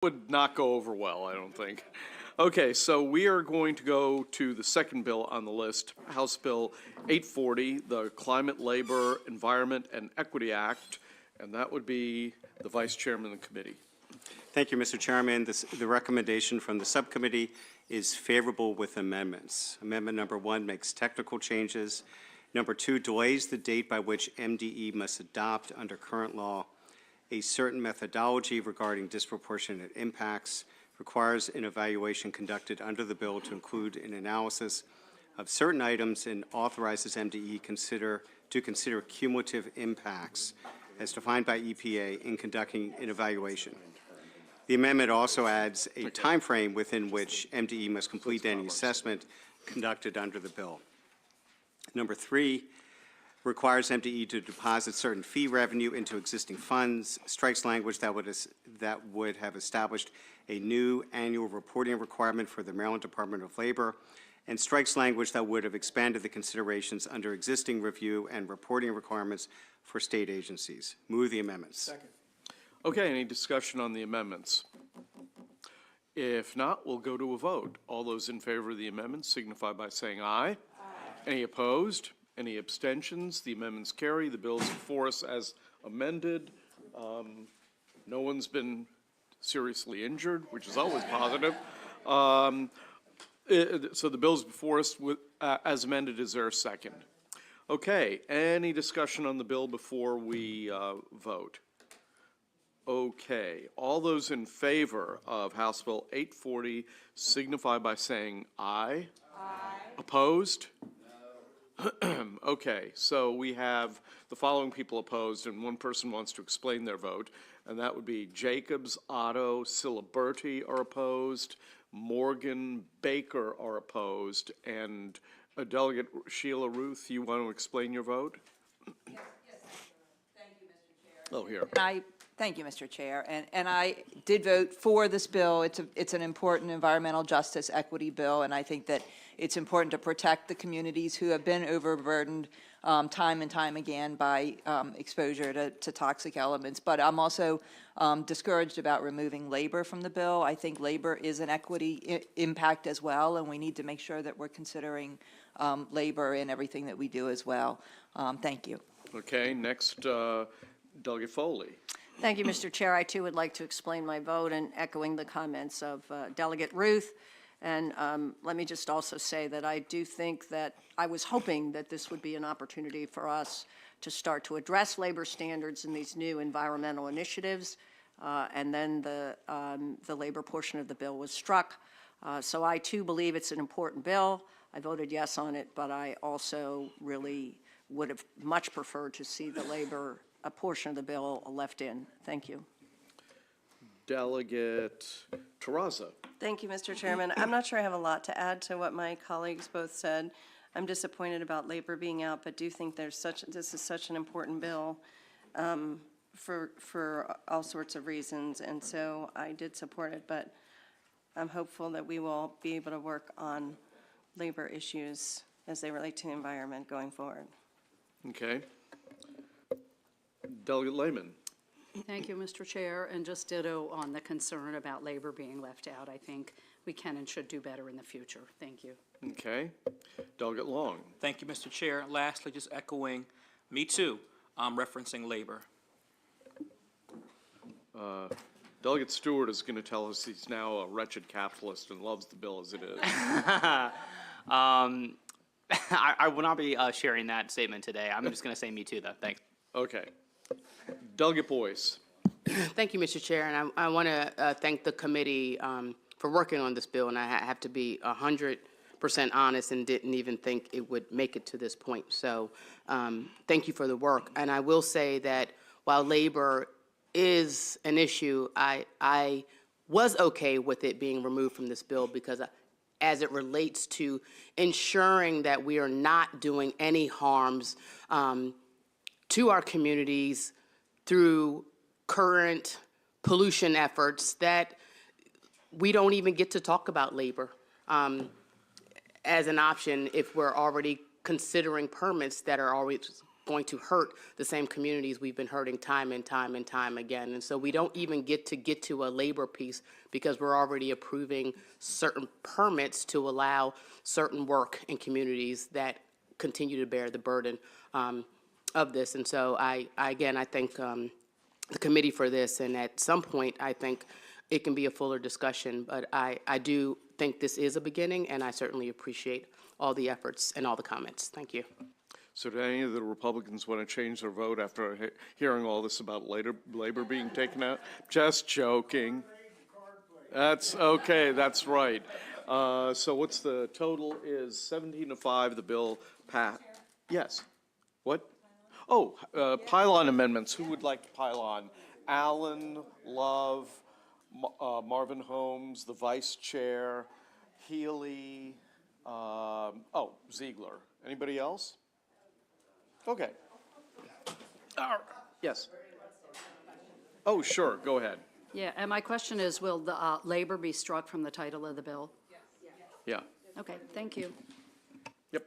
Would not go over well, I don't think. Okay, so we are going to go to the second bill on the list, House Bill 840, the Climate, Labor, Environment, and Equity Act, and that would be the Vice Chairman of the committee. Thank you, Mr. Chairman. The recommendation from the subcommittee is favorable with amendments. Amendment number 1 makes technical changes. Number 2 delays the date by which MDE must adopt under current law a certain methodology regarding disproportionate impacts, requires an evaluation conducted under the bill to include an analysis of certain items, and authorizes MDE to consider cumulative impacts as defined by EPA in conducting an evaluation. The amendment also adds a time frame within which MDE must complete any assessment conducted under the bill. Number 3 requires MDE to deposit certain fee revenue into existing funds, strikes language that would have established a new annual reporting requirement for the Maryland Department of Labor, and strikes language that would have expanded the considerations under existing review and reporting requirements for state agencies. Move the amendments. Second. Okay, any discussion on the amendments? If not, we'll go to a vote. All those in favor of the amendments signify by saying aye. Aye. Any opposed? Any abstentions? The amendments carry. The bill is before us as amended. No one's been seriously injured, which is always positive. So the bill is before us as amended. Is there a second? Okay. Any discussion on the bill before we vote? Okay. All those in favor of House Bill 840 signify by saying aye. Aye. Opposed? Okay, so we have the following people opposed, and one person wants to explain their vote, and that would be Jacobs, Otto, Siliberti are opposed, Morgan, Baker are opposed, and Delegate Sheila Ruth, you want to explain your vote? Yes. Thank you, Mr. Chair. Oh, here. Thank you, Mr. Chair. And I did vote for this bill. It's an important environmental justice equity bill, and I think that it's important to protect the communities who have been overburdened time and time again by exposure to toxic elements. But I'm also discouraged about removing labor from the bill. I think labor is an equity impact as well, and we need to make sure that we're considering labor in everything that we do as well. Thank you. Okay, next, Delegate Foley. Thank you, Mr. Chair. I, too, would like to explain my vote and echoing the comments of Delegate Ruth. And let me just also say that I do think that I was hoping that this would be an opportunity for us to start to address labor standards in these new environmental initiatives. And then the labor portion of the bill was struck. So I, too, believe it's an important bill. I voted yes on it, but I also really would have much preferred to see the labor a portion of the bill left in. Thank you. Delegate Terraza. Thank you, Mr. Chairman. I'm not sure I have a lot to add to what my colleagues both said. I'm disappointed about labor being out, but do think this is such an important bill for all sorts of reasons, and so I did support it, but I'm hopeful that we will be able to work on labor issues as they relate to the environment going forward. Okay. Delegate Lehman. Thank you, Mr. Chair, and just ditto on the concern about labor being left out. I think we can and should do better in the future. Thank you. Okay. Delegate Long. Thank you, Mr. Chair. Lastly, just echoing, me too, referencing labor. Delegate Stewart is going to tell us he's now a wretched capitalist and loves the bill as it is. I will not be sharing that statement today. I'm just going to say me too, though. Thanks. Okay. Delegate Boyce. Thank you, Mr. Chair, and I want to thank the committee for working on this bill, and I have to be 100% honest and didn't even think it would make it to this point. So thank you for the work. And I will say that while labor is an issue, I was okay with it being removed from this bill because as it relates to ensuring that we are not doing any harms to our communities through current pollution efforts, that we don't even get to talk about labor as an option if we're already considering permits that are always going to hurt the same communities we've been hurting time and time and time again. And so we don't even get to a labor piece because we're already approving certain permits to allow certain work in communities that continue to bear the burden of this. And so I thank the committee for this, and at some point, I think it can be a fuller discussion, but I do think this is a beginning, and I certainly appreciate all the efforts and all the comments. Thank you. So do any of the Republicans want to change their vote after hearing all this about labor being taken out? Just joking. That's okay, that's right. So what's the total is 17-5, the bill passed. Yes. What? Oh, pile-on amendments. Who would like to pile on? Allen, Love, Marvin Holmes, the vice chair, Healy, Ziegler. Anybody else? Okay. Yes. Oh, sure, go ahead. Yeah, and my question is, will the labor be struck from the title of the bill? Yeah. Okay, thank you. Yep.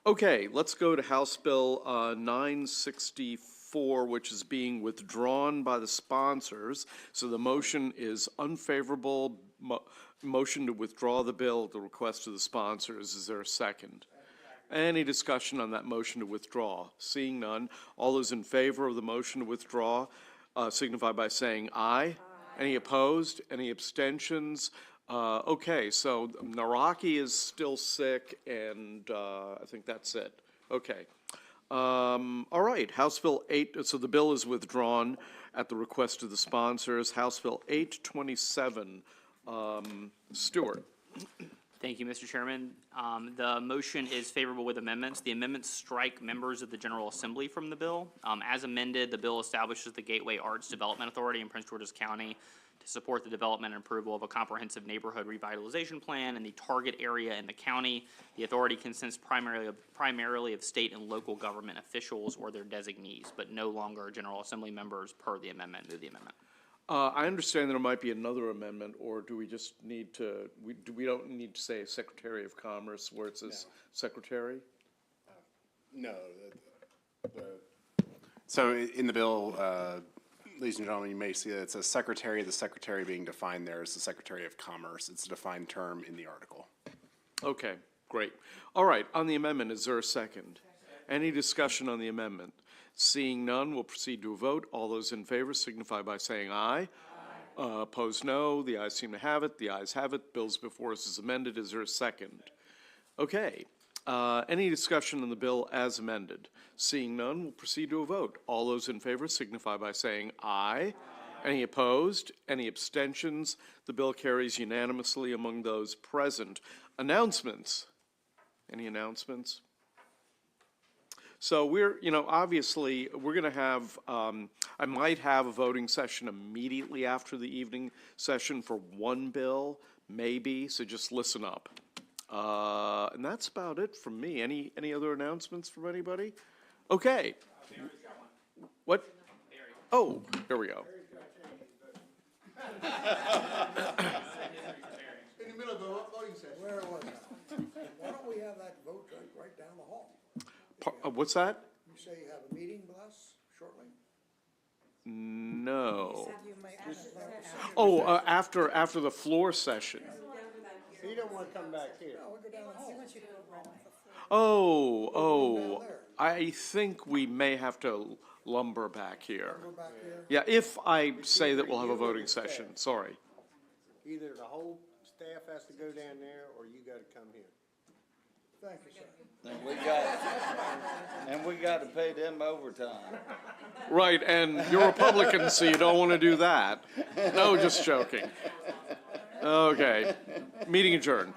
Okay, let's go to House Bill 964, which is being withdrawn by the sponsors. So the motion is unfavorable, motion to withdraw the bill at the request of the sponsors. Is there a second? Any discussion on that motion to withdraw? Seeing none, all those in favor of the motion to withdraw signify by saying aye. Any opposed? Any abstentions? Okay, so Naraki is still sick, and I think that's it. Okay. All right, House Bill 8, so the bill is withdrawn at the request of the sponsors. House Bill 827, Stewart. Thank you, Mr. Chairman. The motion is favorable with amendments. The amendments strike members of the General Assembly from the bill. As amended, the bill establishes the Gateway Arts Development Authority in Prince George's County to support the development and approval of a comprehensive neighborhood revitalization plan in the target area in the county. The authority consists primarily of state and local government officials or their designees, but no longer General Assembly members per the amendment. Move the amendment. I understand there might be another amendment, or do we just need to, we don't need to say Secretary of Commerce where it says Secretary? No. So in the bill, ladies and gentlemen, you may see that it says Secretary. The Secretary being defined there is the Secretary of Commerce. It's a defined term in the article. Okay, great. All right, on the amendment, is there a second? Any discussion on the amendment? Seeing none, we'll proceed to a vote. All those in favor signify by saying aye. Opposed, no. The ayes seem to have it. The ayes have it. Bills before us is amended. Is there a second? Okay. Any discussion on the bill as amended? Seeing none, we'll proceed to a vote. All those in favor signify by saying aye. Any opposed? Any abstentions? The bill carries unanimously among those present. Announcements. Any announcements? So we're, obviously, we're going to have, I might have a voting session immediately after the evening session for one bill, maybe, so just listen up. And that's about it from me. Any other announcements from anybody? Okay. What? Oh, here we go. In the middle of the voting session. Where was that? Why don't we have that vote right down the hall? What's that? You say you have a meeting with us shortly? No. Oh, after the floor session. You don't want to come back here. No, we'll go down the hall. Oh, I think we may have to lumber back here. Yeah, if I say that we'll have a voting session, sorry. Either the whole staff has to go down there, or you got to come here. Thank you, sir. And we got to pay them overtime. Right, and you're Republican, so you don't want to do that. No, just joking. Okay, meeting adjourned.